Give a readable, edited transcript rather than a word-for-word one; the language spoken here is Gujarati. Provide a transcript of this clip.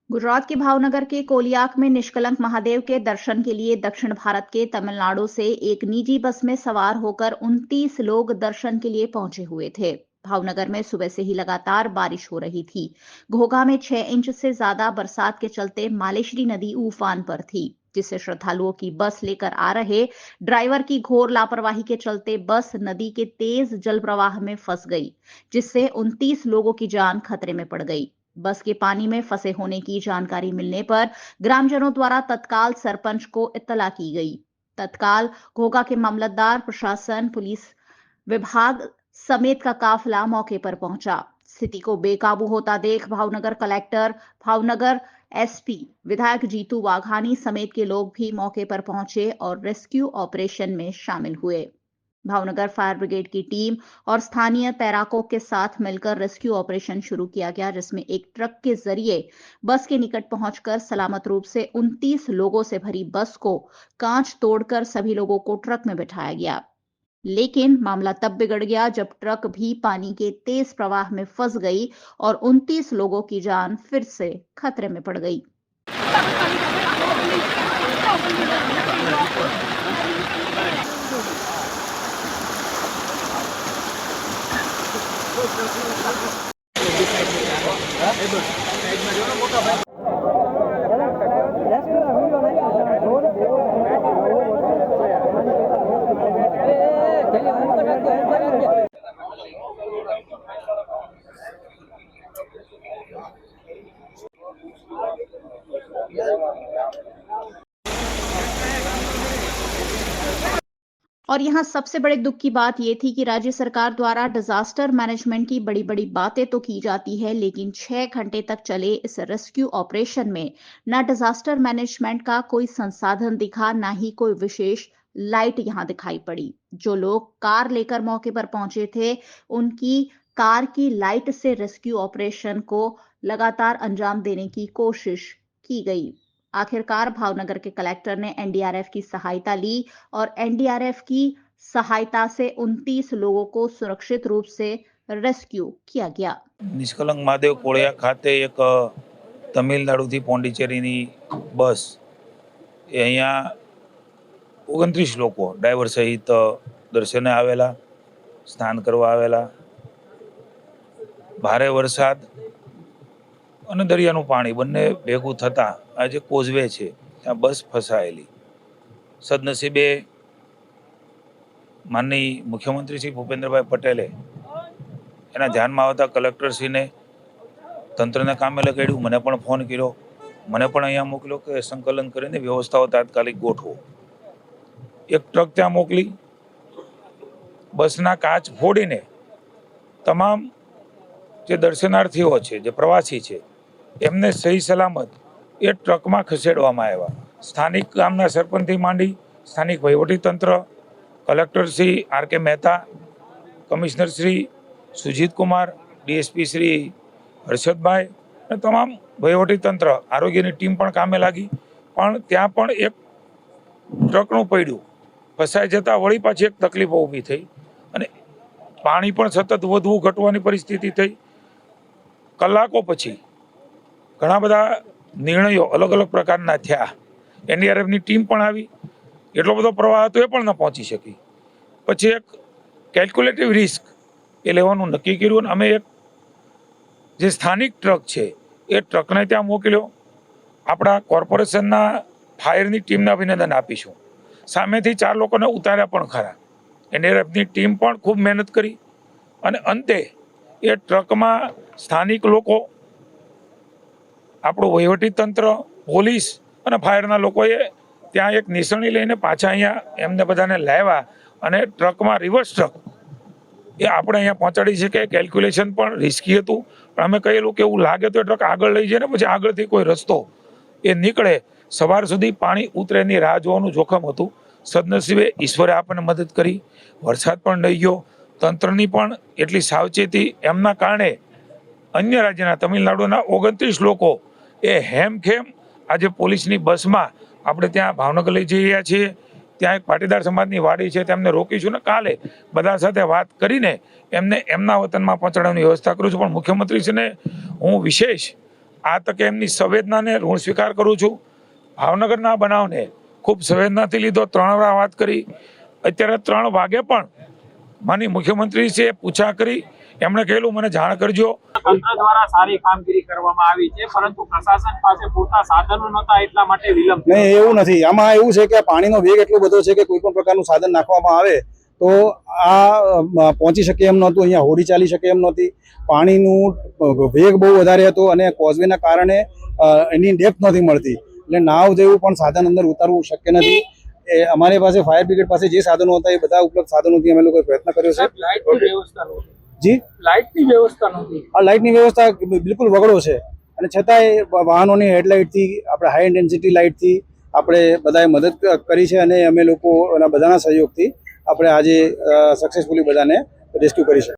गुजरात के भावनगर के कोलियाक में निष्कलंक महादेव के दर्शन के लिए दक्षिण भारत के तमिलनाडु से एक निजी बस में सवार होकर 29 लोग दर्शन के लिए पहुंचे हुए थे। भावनगर में सुबह से ही लगातार बारिश हो रही थी। घोघा में 6 इंच से ज्यादा बरसात के चलते मालेश्वरी नदी उफान पर थी, जिससे श्रद्धालुओं की बस लेकर आ रहे ड्राइवर की घोर लापरवाही के चलते बस नदी के तेज जल प्रवाह में फंस गई, जिससे 29 लोगों की जान खतरे में पड़ गई। बस के पानी में फंसे होने की जानकारी मिलने पर ग्रामजनों द्वारा तत्काल सरपंच को इत्तला की गई। तत्काल घोघा के मामलतदार, प्रशासन, पुलिस विभाग समेत का काफिला मौके पर पहुंचा। स्थिति को बेकाबू होता देख भावनगर कलेक्टर, भावनगर एसपी, विधायक जीतू वाघानी समेत के लोग भी मौके पर पहुंचे और रेस्क्यू ऑपरेशन में शामिल हुए। भावनगर फायर ब्रिगेड की टीम और स्थानीय तैराकों के साथ मिलकर रेस्क्यू ऑपरेशन शुरू किया गया, जिसमें एक ट्रक के जरिए बस के निकट पहुंचकर सलामत रूप से 29 लोगों से भरी बस को कांच तोड़कर सभी लोगों को ट्रक में बिठाया गया। लेकिन मामला तब बिगड़ गया जब ट्रक भी पानी के तेज प्रवाह में फंस गई और 29 लोगों की जान फिर से खतरे में पड़ गई। और यहाँ सबसे बड़े दुख की बात यह थी कि राज्य सरकार द्वारा डिजास्टर मैनेजमेंट की बड़ी बड़ी बातें तो की जाती है, लेकिन 6 घंटे तक चले इस रेस्क्यू ऑपरेशन में ना डिजास्टर मैनेजमेंट का कोई संसाधन दिखा, ना ही कोई विशेष लाइट यहाँ दिखाई पड़ी। जो लोग कार लेकर मौके पर पहुंचे थे, उनकी कार की लाइट से रेस्क्यू ऑपरेशन को लगातार अंजाम देने की कोशिश की गई। आखिरकार भावनगर के कलेक्टर ने एनडीआरएफ की सहायता ली और एनडीआरएफ की सहायता से 29 लोगों को सुरक्षित रूप से रेस्क्यू किया गया। નિષ્કલંક મહાદેવ કોળિયા ખાતે એક તમિલનાડુથી પોંડિચેરીની બસ એ અહીંયા 29 લોકો ડ્રાઈવર સહિત દર્શને આવેલા, સ્નાન કરવા આવેલા. ભારે વરસાદ અને દરિયાનું પાણી બંને ભેગું થતાં આ જે કોઝવે છે ત્યાં બસ ફસાયેલી. સદનસીબે માનનીય મુખ્યમંત્રી શ્રી ભૂપેન્દ્રભાઈ પટેલે એના ધ્યાનમાં આવતા કલેક્ટરશ્રીને તંત્રને કામે લગાડ્યું. મને પણ ફોન કર્યો, મને પણ અહીંયા મોકલ્યો કે સંકલન કરીને વ્યવસ્થાઓ તાત્કાલિક ગોઠવો. એક ટ્રક ત્યાં મોકલી, બસના કાચ ફોડીને તમામ જે દર્શનાર્થીઓ છે, જે પ્રવાસી છે, એમને સહી સલામત એ ટ્રકમાં ખસેડવામાં આવ્યા. સ્થાનિક ગામના સરપંચથી માંડી સ્થાનિક વહીવટીતંત્ર, collector Shri R K Mehta, commissioner Shri Sujit Kumar, DSP Shri Harshadbhai અને તમામ વહીવટીતંત્ર, આરોગ્યની ટીમ પણ કામે લાગી. પણ ત્યાં પણ એક ટ્રકનું પૈડું ફસાઈ જતાં વળી પાછી એક તકલીફો ઊભી થઈ અને પાણી પણ સતત વધવું ઘટવાની પરિસ્થિતિ થઈ. કલાકો પછી ઘણા બધા નિર્ણયો અલગ અલગ પ્રકારના થયા. એનડીઆરએફની ટીમ પણ આવી, એટલો બધો પ્રવાહ હતો એ પણ ન પહોંચી શકી. પછી એક કેલ્ક્યુલેટિવ રિસ્ક એ લેવાનું નક્કી કર્યું અને અમે એક જે સ્થાનિક ટ્રક છે એ ટ્રકને ત્યાં મોકલ્યો. આપણા કોર્પોરેશનના ફાયરની ટીમને અભિનંદન આપીશું. સામેથી 4 લોકોને ઉતાર્યા પણ ખરા. એનડીઆરએફની ટીમ પણ ખૂબ મહેનત કરી અને અંતે એ ટ્રકમાં સ્થાનિક લોકો, આપણું વહીવટીતંત્ર, પોલીસ અને ફાયરના લોકોએ ત્યાં એક નિસરણી લઈને પાછા અહીંયા એમને બધાને લાવ્યા અને ટ્રકમાં રિવર્સ ટ્રક એ આપણે અહીંયા પહોંચાડી છે. કે કેલ્ક્યુલેશન પણ રિસ્કી હતું, પણ અમે કહેલું કે એવું લાગે તો એ ટ્રક આગળ લઈ જાય ને પછી આગળથી કોઈ રસ્તો એ નીકળે. સવાર સુધી પાણી ઉતરે એની રાહ જોવાનું જોખમ હતું. સદનસીબે ઈશ્વરે આપણને મદદ કરી. વરસાદ પણ નહીં ગયો. તંત્રની પણ એટલી સાવચેતી એમના કારણે અન્ય રાજ્યના તમિલનાડુના 29 લોકો એ હેમખેમ આજે પોલીસની બસમાં આપણે ત્યાં ભાવનગર લઈ જઈ રહ્યા છીએ. ત્યાં એક પાટીદાર સમાજની વાડી છે, તેમને રોકીશું ને કાલે બધા સાથે વાત કરીને એમને એમના વતનમાં પહોંચાડવાની વ્યવસ્થા કરું છું. પણ મુખ્યમંત્રીશ્રીને હું વિશેષ આ તકે એમની સંવેદનાને ઋણ સ્વીકાર કરું છું. ભાવનગરના બનાવને ખૂબ સંવેદનાથી લીધો. 3 વાર વાત કરી. અત્યારે 3 વાગે પણ માની મુખ્યમંત્રી છે પૂછા કરી, એમણે કહેલું મને જાણ કરજો. તંત્ર દ્વારા સારી કામગીરી કરવામાં આવી છે, પરંતુ પ્રશાસન પાસે પૂરતા સાધનો નહોતા, એટલા માટે વિલંબ. નહીં, એવું નથી. આમાં એવું છે કે પાણીનો વેગ એટલો બધો છે કે કોઈ પણ પ્રકારનું સાધન નાખવામાં આવે તો આ પહોંચી શકે એમ નહોતું. અહીંયા હોડી ચાલી શકે એમ નહોતી. પાણીનું વેગ બહુ વધારે હતો અને કોઝવેના કારણે એની ડેપ્થ નથી મળતી, એટલે નાવ જેવું પણ સાધન અંદર ઉતારવું શક્ય નથી. એ અમારી પાસે ફાયર બ્રિગેડ પાસે જે સાધનો હતા એ બધા ઉપલબ્ધ સાધનોથી અમે લોકોએ પ્રયત્ન કર્યો છે. જી, લાઇટની વ્યવસ્થા નહોતી. આ લાઇટની વ્યવસ્થા બિલકુલ વગડો છે અને છતાંય વાહનોની હેડલાઇટથી આપણે હાઈ ઇન્ટેન્સિટી લાઇટથી આપણે બધાએ મદદ કરી છે અને અમે લોકો બધાના સહયોગથી આપણે આજે સક્સેસફુલી બધાને રેસ્ક્યુ કરી છે.